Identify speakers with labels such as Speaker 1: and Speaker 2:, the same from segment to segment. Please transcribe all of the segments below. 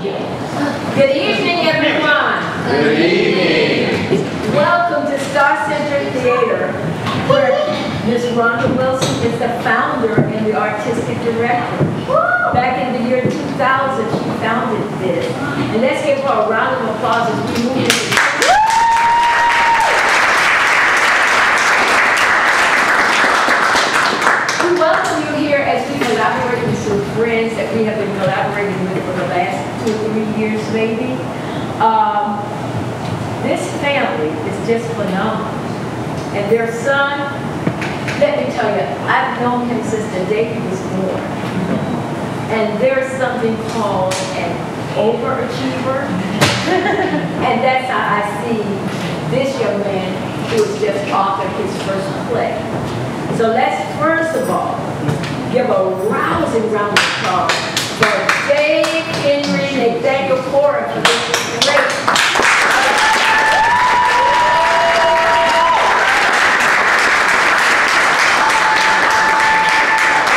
Speaker 1: Good evening, everyone.
Speaker 2: Good evening.
Speaker 1: Welcome to Star Center Theater, where Ms. Rhonda Wilson is the founder and the artistic director. Back in the year 2000, she founded this. And let's give her a round of applause as we move into We welcome you here as we collaborate with some friends that we have been collaborating with for the last 2 or 3 years, maybe. This family is just phenomenal. And their son, let me tell you, I've known him since the day he was born. And there's something called an overachiever. And that's how I see this young man who has just authored his first play. So let's first of all give a rousing round of applause for Dave, Henry, Nathaniel, Coron for this great.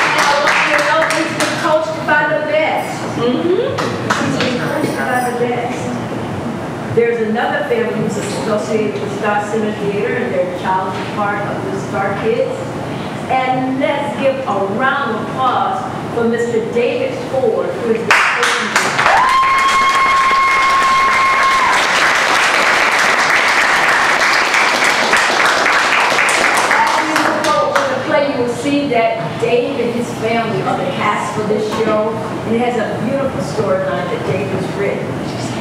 Speaker 1: And I want you to know he's been coached by the best. He's been coached by the best. There's another family who's associated with Star Center Theater, and they're a child part of the Star Kids. And let's give a round of applause for Mr. David Ford, who is the As you play, you will see that Dave and his family are the cast for this show. And it has a beautiful storyline that Dave has written.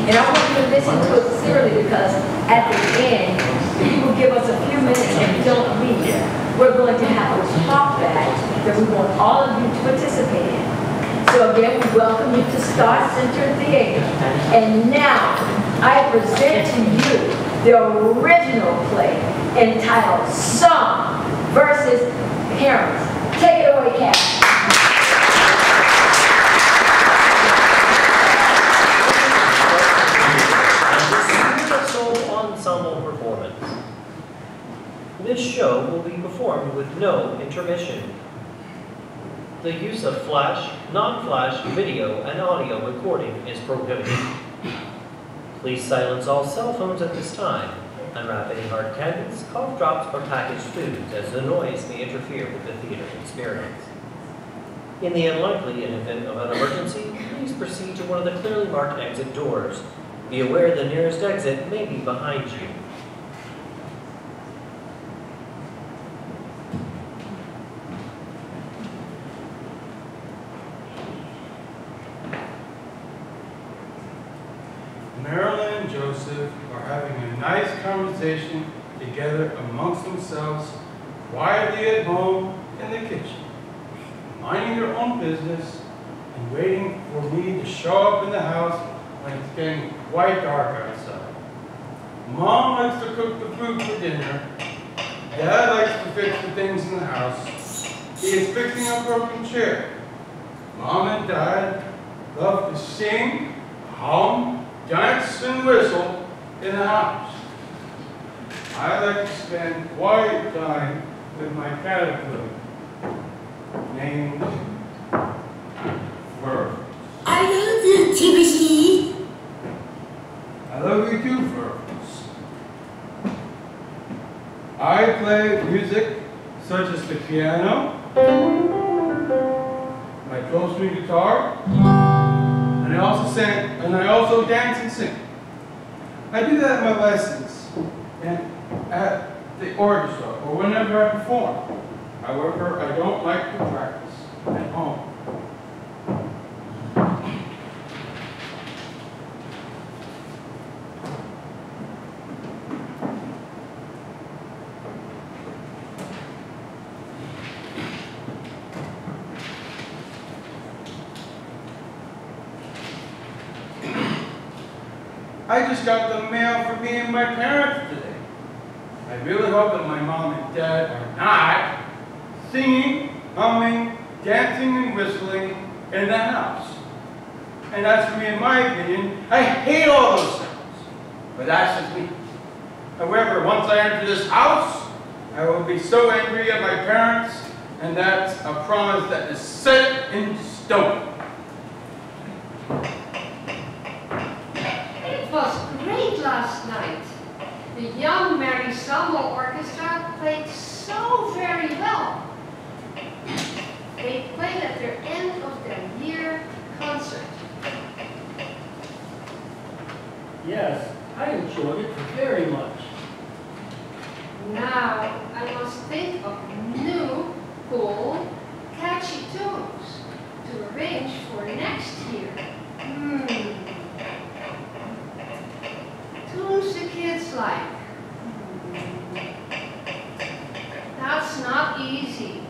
Speaker 1: And I want you to listen to it clearly because at the end, if you will give us a few minutes and don't leave, we're going to have a talk back that we want all of you to participate in. So again, we welcome you to Star Center Theater. And now, I present to you the original play entitled Son versus Parents. Take it away, Kat.
Speaker 3: Ensemble performance. This show will be performed with no intermission. The use of flash, non-flash video and audio recording is prohibited. Please silence all cell phones at this time. Unwrap any hard candies, cough drops, or packaged foods, as the noise may interfere with the theater experience. In the unlikely event of an emergency, please proceed to one of the clearly marked exit doors. Be aware the nearest exit may be behind you.
Speaker 4: Marilyn and Joseph are having a nice conversation together amongst themselves, quietly at home in the kitchen, minding their own business and waiting for me to show up in the house when it's getting quite dark outside. Mom likes to cook the food for dinner. Dad likes to fix the things in the house. He is fixing a broken chair. Mom and Dad love to sing, hum, dance, and whistle in the house. I like to spend quiet time with my caterpillar named Fur.
Speaker 5: I love you, Timothy.
Speaker 4: I love you too, Fur. I play music such as the piano, my 12-string guitar, and I also dance and sing. I do that at my lessons and at the orchestra or whenever I perform. However, I don't like to practice at home. I just got the mail for me and my parents today. I really hope that my mom and dad are not singing, humming, dancing, and whistling in the house. And that's for me, in my opinion. I hate all those sounds, but that's just me. However, once I enter this house, I will be so angry at my parents, and that's a promise that is set in stone.
Speaker 6: young Mary Summer Orchestra played so very well. They played at their end of their year concert.
Speaker 7: Yes, I enjoyed it very much.
Speaker 6: Now I must think of new, cool, catchy tunes to arrange for next year. Tunes the kids like. That's not easy.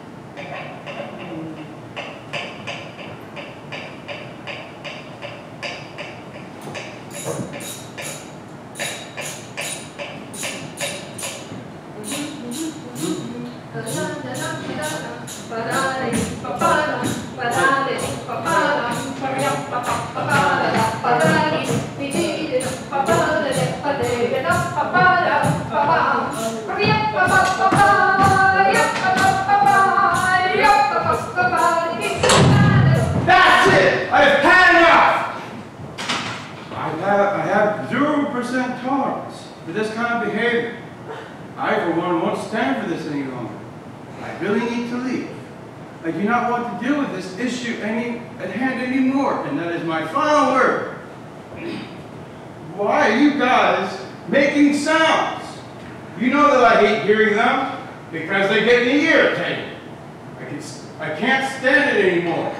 Speaker 4: That's it! I've had enough! I have 0% tolerance for this kind of behavior. I, for one, won't stand for this any longer. I really need to leave. I do not want to deal with this issue at hand anymore, and that is my final word. Why are you guys making sounds? You know that I hate hearing them because they get me irritated. I can't stand it anymore.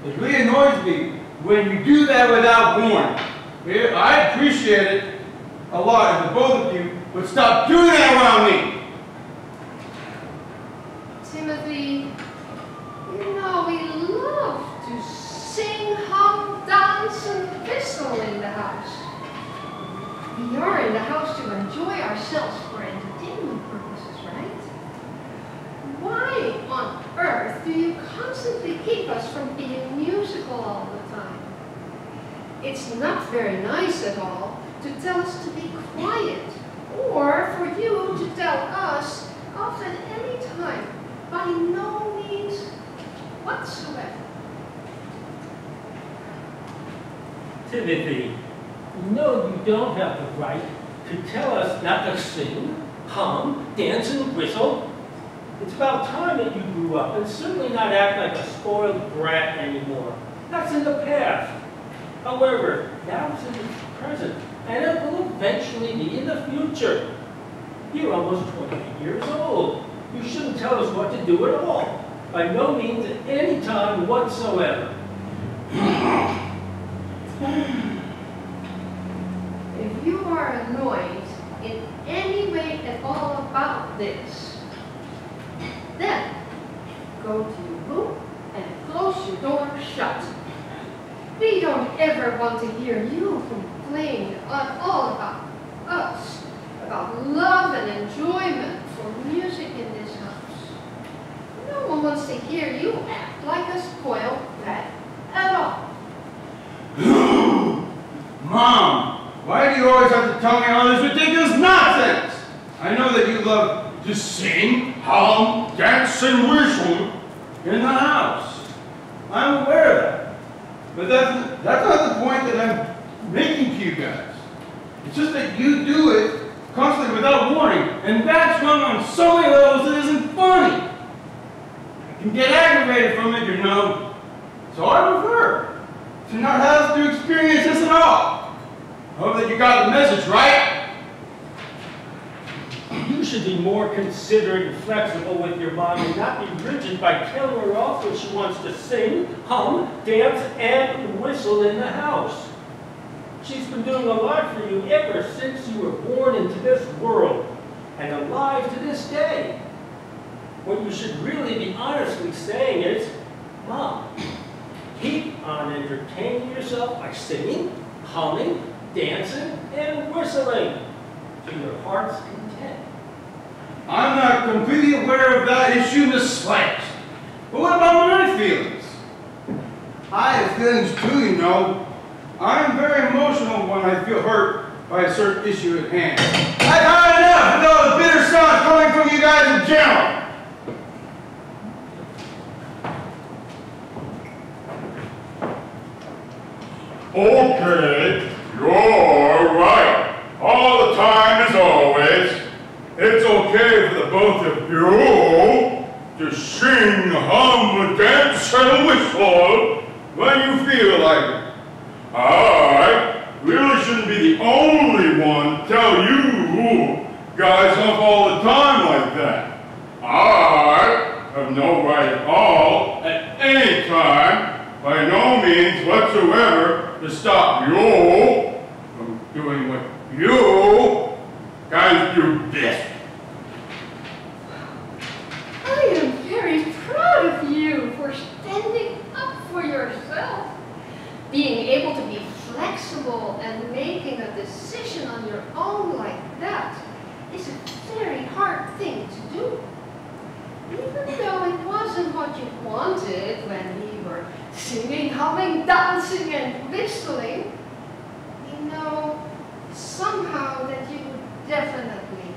Speaker 4: It really annoys me when you do that without warning. I appreciate it a lot if the both of you would stop doing that around me.
Speaker 6: Timothy, you know we love to sing, hum, dance, and whistle in the house. We are in the house to enjoy ourselves for entertainment purposes, right? Why on earth do you constantly keep us from being musical all the time? It's not very nice at all to tell us to be quiet, or for you to tell us off at any time, by no means whatsoever.
Speaker 7: Timothy, you know you don't have the right to tell us not to sing, hum, dance, and whistle. It's about time that you grew up and certainly not act like a spoiled brat anymore. That's in the past. However, now it's in the present, and it will eventually be in the future. You're almost 28 years old. You shouldn't tell us what to do at all. By no means at any time whatsoever.
Speaker 6: If you are annoyed in any way at all about this, then go to your room and close your door shut. We don't ever want to hear you complain at all about us, about love and enjoyment for music in this house. No one wants to hear you act like a spoiled brat at all.
Speaker 4: Mom, why do you always have to tell me all this ridiculous nonsense? I know that you love to sing, hum, dance, and whistle in the house. I'm aware of that. But that's not the point that I'm making to you guys. It's just that you do it constantly without warning, and that's wrong on so many levels it isn't funny. I can get aggravated from it, you know. So I prefer to not have to experience this at all. I hope that you got the message, right?
Speaker 7: You should be more considerate and flexible with your mom and not be rigid by telling her off when she wants to sing, hum, dance, and whistle in the house. She's been doing a lot for you ever since you were born into this world and alive to this day. What you should really be honestly saying is, Mom, keep on entertaining yourself by singing, humming, dancing, and whistling to your heart's content.
Speaker 4: I'm not completely aware of that issue in the slightest. But what about my feelings? I have feelings too, you know. I'm very emotional when I feel hurt by a certain issue at hand. I've had enough of all the bitter sounds coming from you guys in general.
Speaker 2: Okay, you're right. All the time as always.
Speaker 8: okay for the both of you to sing, hum, dance, and whistle when you feel like it. I really shouldn't be the only one to tell you guys off all the time like that. I have no right at all, at any time, by no means whatsoever, to stop you from doing what you guys do best.
Speaker 6: I am very proud of you for standing up for yourself. Being able to be flexible and making a decision on your own like that is a very hard thing to do. Even though it wasn't what you wanted when we were singing, humming, dancing, and whistling, we know somehow that you would definitely,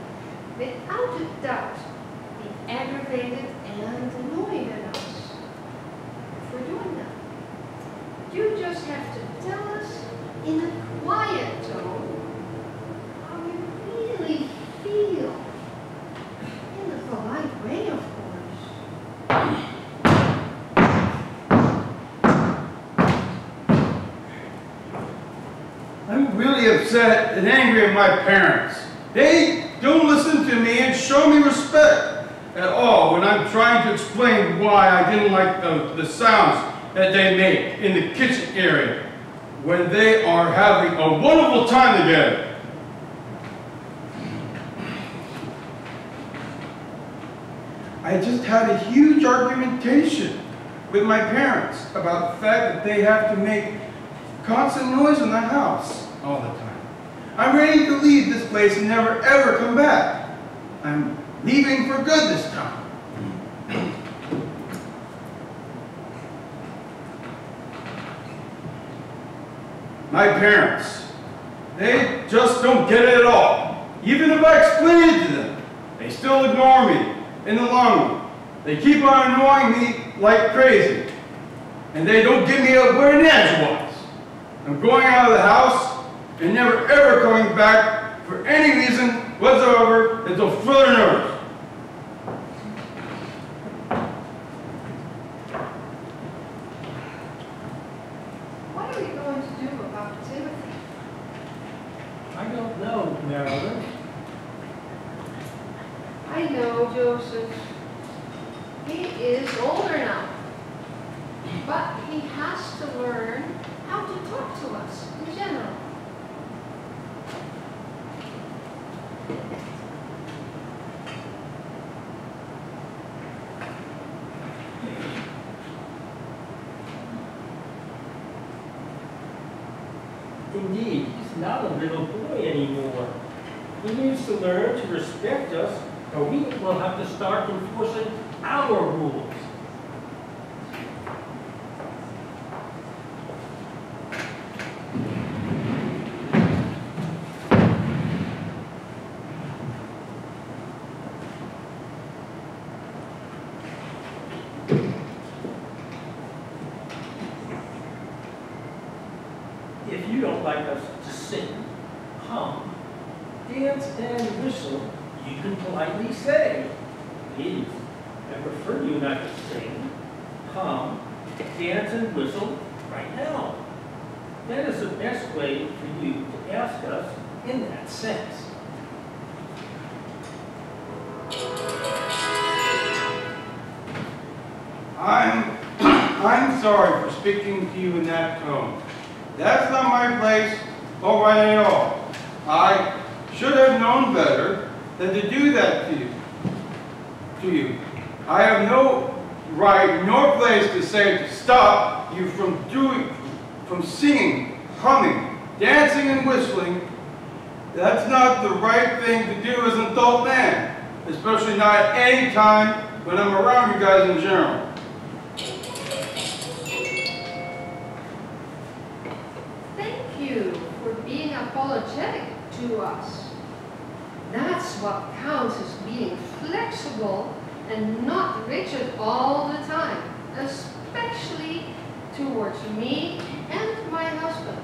Speaker 6: without a doubt, be aggravated and annoyed at us for doing that. You just have to tell us in a quiet tone how you really feel. In a polite way, of course.
Speaker 4: I'm really upset and angry at my parents. They don't listen to me and show me respect at all when I'm trying to explain why I didn't like the sounds that they make in the kitchen area when they are having a wonderful time together. I just had a huge argumentation with my parents about the fact that they have to make constant noise in the house all the time. I'm ready to leave this place and never ever come back. I'm leaving for good this time. My parents, they just don't get it at all. Even if I explain it to them, they still ignore me in the long run. They keep on annoying me like crazy. And they don't give me a word in edgewise. I'm going out of the house and never ever coming back for any reason whatsoever until further notice.
Speaker 6: What are we going to do about Timothy?
Speaker 7: I don't know, Marilyn.
Speaker 6: I know, Joseph. He is older now. But he has to learn how to talk to us in general.
Speaker 7: Indeed, he's not a little boy anymore. He needs to learn to respect us, or we will have to start enforcing our rules. If you don't like us to sing, hum, dance, and whistle, you can politely say, please, I prefer you not to sing, hum, dance, and whistle right now. That is the best way for you to ask us in that sense.
Speaker 4: I'm sorry for speaking to you in that tone. That's not my place or right at all. I should have known better than to do that to you. I have no right nor place to say to stop you from singing, humming, dancing, and whistling. That's not the right thing to do as an adult man, especially not at any time when I'm around you guys in general.
Speaker 6: Thank you for being apologetic to us. That's what counts as being flexible and not rigid all the time, especially towards me and my husband.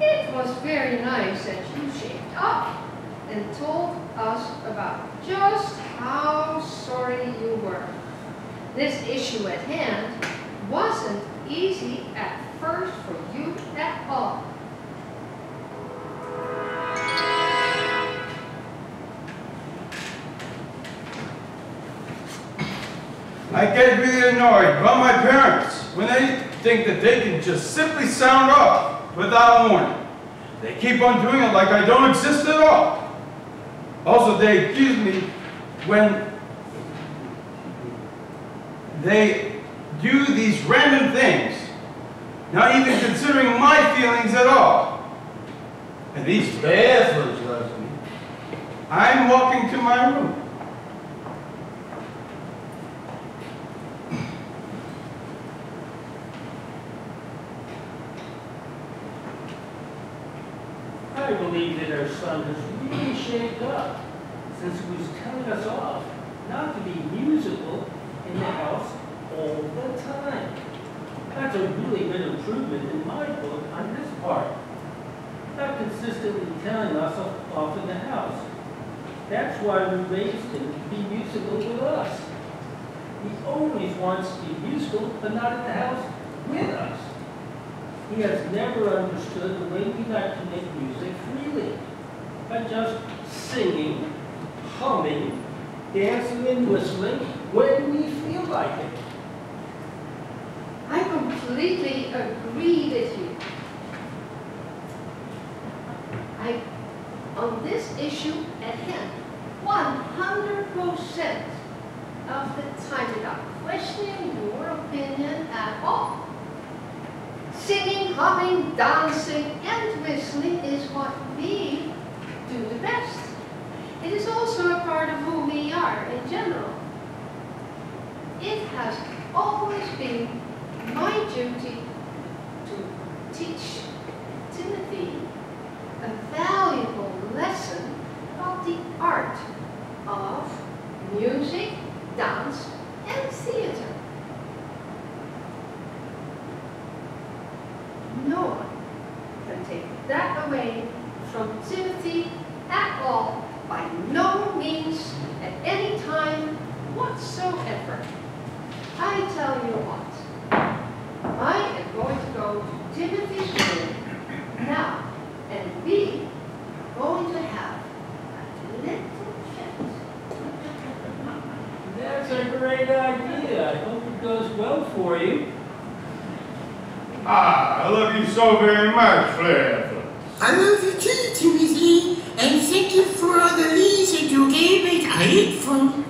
Speaker 6: It was very nice that you shaped up and told us about just how sorry you were. This issue at hand wasn't easy at first for you at all.
Speaker 4: I get really annoyed by my parents when they think that they can just simply sound off without warning. They keep on doing it like I don't exist at all. Also, they accuse me when they do these random things, not even considering my feelings at all. And these baffles love me. I'm walking to my room.
Speaker 7: I believe that our son has really shaped up since he was telling us off not to be musical in the house all the time. That's a really good improvement in my book on his part. Not consistently telling us off in the house. That's why we raised him to be musical with us. He always wants to be musical, but not in the house with us. He has never understood the way we like to make music freely, by just singing, humming, dancing, and whistling when we feel like it.
Speaker 6: I completely agree with you. On this issue at hand, 100% of the time without questioning your opinion at all. Singing, humming, dancing, and whistling is what we do the best. It is also a part of who we are in general. It has always been my duty to teach Timothy a valuable lesson about the art of music, dance, and theater. No one can take that away from Timothy at all, by no means, at any time whatsoever. I tell you what, I am going to go to Timothy's room now, and we are going to have a little chat.
Speaker 7: That's a great idea. I hope it goes well for you.
Speaker 8: Ah, I love you so very much, Flair.
Speaker 5: I love you too, Timothy, and thank you for all the leads that you gave me to eat from.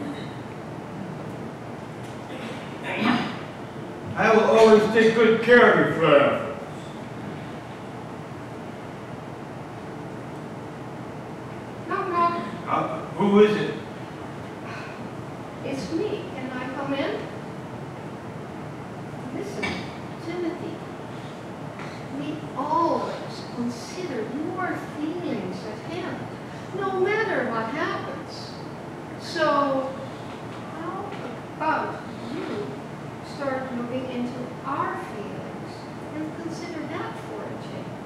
Speaker 4: I will always take good care of you, Flair.
Speaker 6: Knock, knock.
Speaker 4: Who is it?
Speaker 6: It's me. Can I come in? Listen, Timothy, we always consider your feelings at hand, no matter what happens. So, how about you start looking into our feelings and consider that for a change?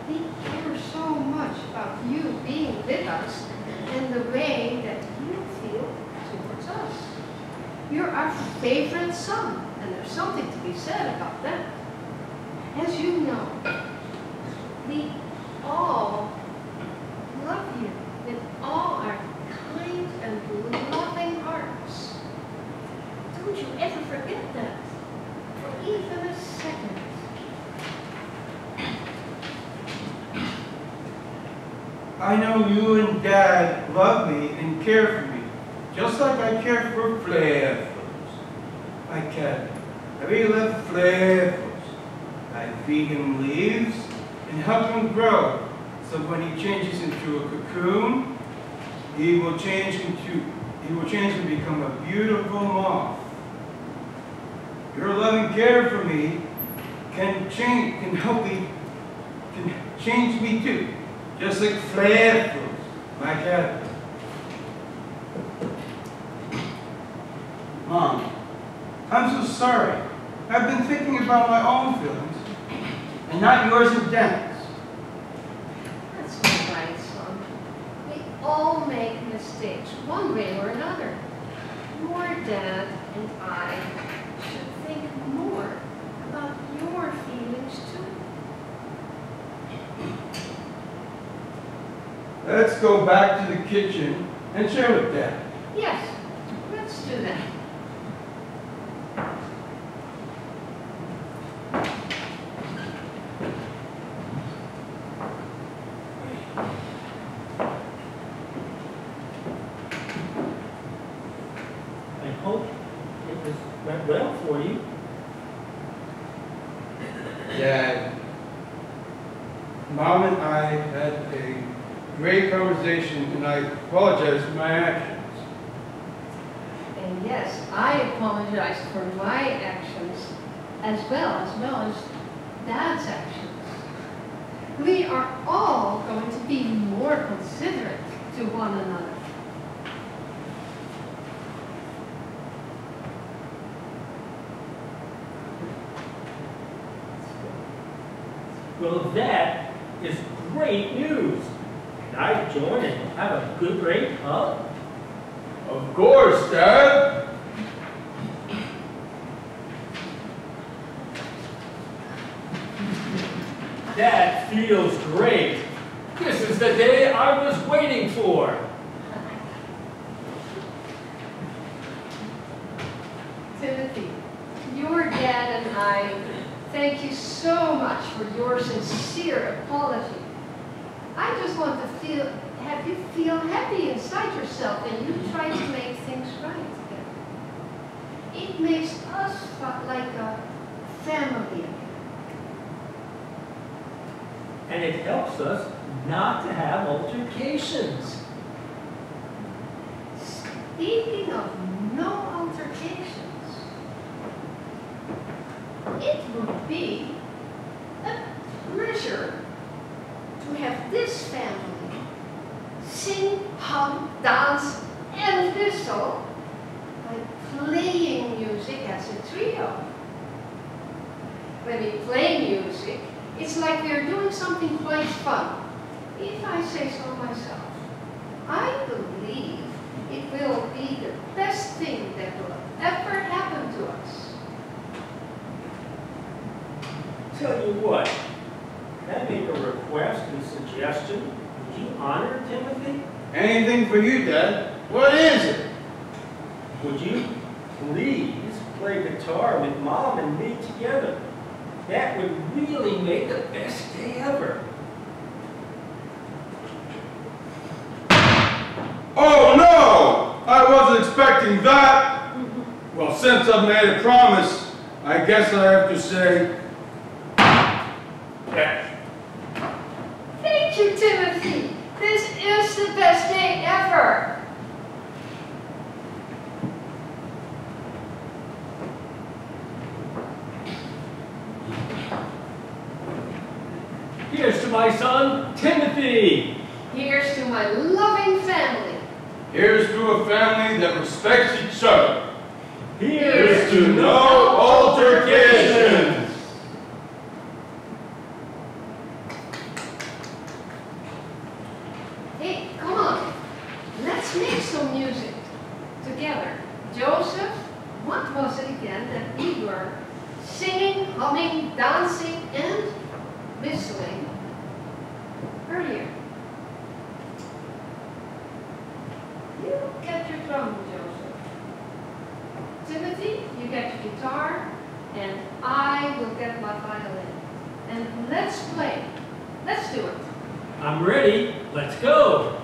Speaker 6: We care so much about you being with us and the way that you feel towards us. You're our favorite son, and there's something to be said about that. As you know, we all love you with all our kind and loving hearts. Don't you ever forget that, for even a second.
Speaker 4: I know you and Dad love me and care for me, just like I care for Flair. I care. I really love Flair. I feed him leaves and help him grow, so when he changes into a cocoon, he will change and become a beautiful moth. Your loving care for me can change me too, just like Flair, my cat. Mom, I'm so sorry. I've been thinking about my own feelings, and not yours and Dad's.
Speaker 6: That's all right, son. We all make mistakes, one way or another. Your dad and I should think more about your feelings too.
Speaker 4: Let's go back to the kitchen and share with Dad.
Speaker 6: Yes, let's do that.
Speaker 7: I hope went well for you.
Speaker 4: Dad, Mom and I had a great conversation and I apologize for my actions.
Speaker 6: And yes, I apologize for my actions as well as Dad's actions. We are all going to be more considerate to one another.
Speaker 7: Well, that is great news. Can I join and have a good great hug?
Speaker 4: Of course, Dad.
Speaker 7: That feels great. This is the day I was waiting for.
Speaker 6: Timothy, your dad and I thank you so much for your sincere apology. I just want to have you feel happy inside yourself and you try to make things right again. It makes us feel like a family again.
Speaker 7: And it helps us not to have altercations.
Speaker 6: Speaking of no altercations, it would be a pleasure to have this family sing, hum, dance, and whistle by playing music as a trio. When we play music, it's like we're doing something quite fun. If I say so myself, I believe it will be the best thing that will ever happen to us.
Speaker 7: Tell you what, can I make a request and suggestion? Would you honor Timothy?
Speaker 4: Anything for you, Dad. What is it?
Speaker 7: Would you please play guitar with Mom and me together? That would really make the best day ever.
Speaker 4: Oh no! I wasn't expecting that! Well, since I've made a promise, I guess I have to say yes.
Speaker 6: Thank you, Timothy. This is the best day ever.
Speaker 7: Here's to my son, Timothy.
Speaker 6: Here's to my loving family.
Speaker 4: Here's to a family that respects each other.
Speaker 7: Here's
Speaker 4: to no altercations.
Speaker 6: Hey, come on. Let's make some music together. Joseph, what was it again that we were singing, humming, dancing, and whistling earlier? You get your drum, Joseph. Timothy, you get your guitar, and I will get my violin. And let's play. Let's do it.
Speaker 7: I'm ready. Let's go.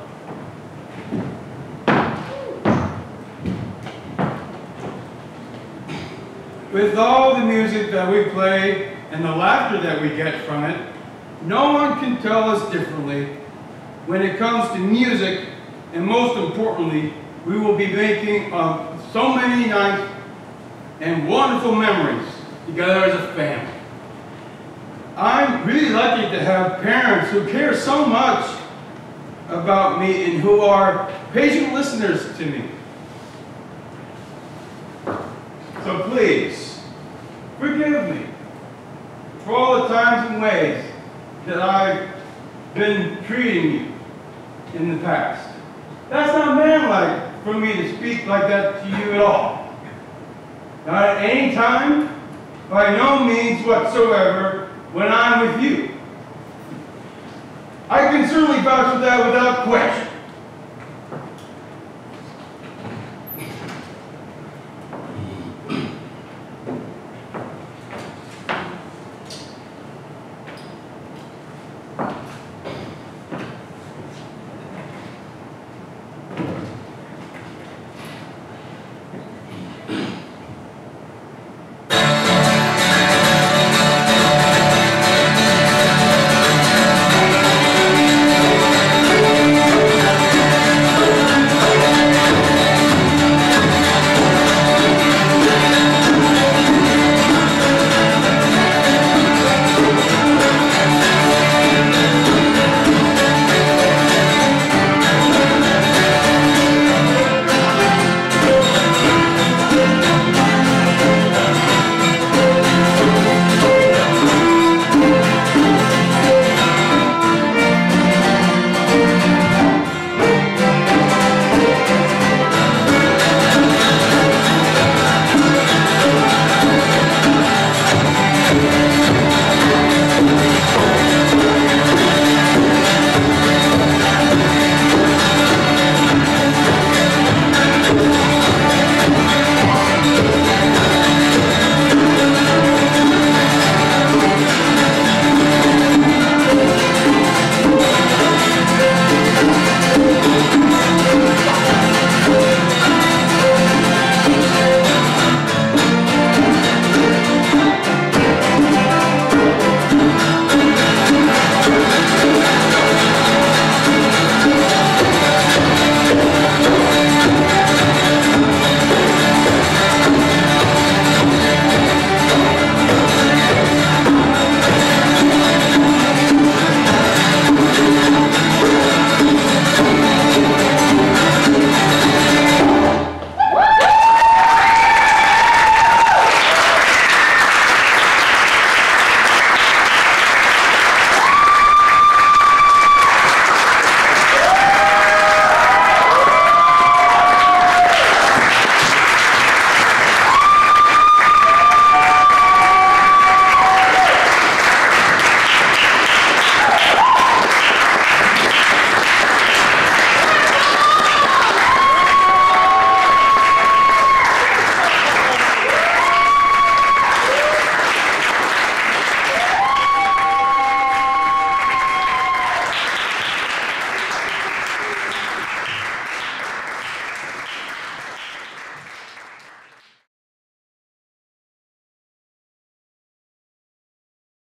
Speaker 4: With all the music that we play and the laughter that we get from it, no one can tell us differently. When it comes to music, and most importantly, we will be making so many nice and wonderful memories together as a family. I'm really lucky to have parents who care so much about me and who are patient listeners to me. So please, forgive me for all the times and ways that I've been treating you in the past. That's not manlike for me to speak like that to you at all. Not at any time, by no means whatsoever, when I'm with you. I can certainly vouch for that without question.